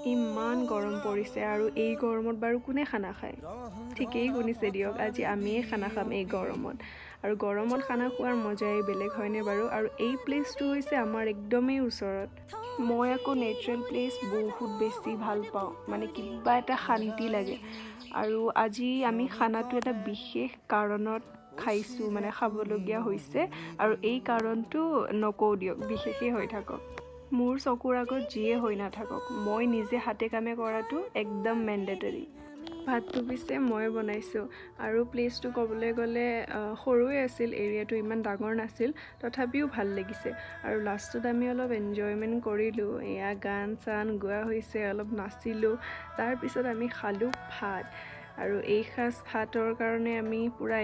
ইমান গৰম পৰিছে আৰু এই গৰমত বাৰু কোনে খানা খায় ঠিকেই শুনিছে দিয়ক আজি আমিয়ে খানা খাম এই গৰমত আৰু গৰমত খানা খোৱাৰ মজাই বেলেগ হয়নে বাৰু আৰু এই প্লেচটো হৈছে আমাৰ একদমেই ওচৰত মই আকৌ নেচাৰেল প্লেচ বহুত বেছি ভাল পাওঁ মানে কিবা এটা শান্তি লাগে আৰু আজি আমি খানাটো এটা বিশেষ কাৰণত খাইছোঁ মানে খাবলগীয়া হৈছে আৰু এই কাৰণটো নকওঁ দিয়ক বিশেষেই হৈ থাকক মোৰ চকুৰ আগত যিয়ে হৈ নাথাকক মই নিজে হাতে কামে কৰাটো একদম মেণ্ডেটৰী ভাতটো পিছে মই বনাইছোঁ আৰু প্লেচটো ক'বলৈ গ'লে সৰুৱে আছিল এৰিয়াটো ইমান ডাঙৰ নাছিল তথাপিও ভাল লাগিছে আৰু লাষ্টত আমি অলপ এনজয়মেণ্ট কৰিলোঁ এয়া গান চান গোৱা হৈছে অলপ নাচিলোঁ তাৰপিছত আমি খালোঁ ভাত আৰু এই সাজ ভাতৰ কাৰণে আমি পূৰা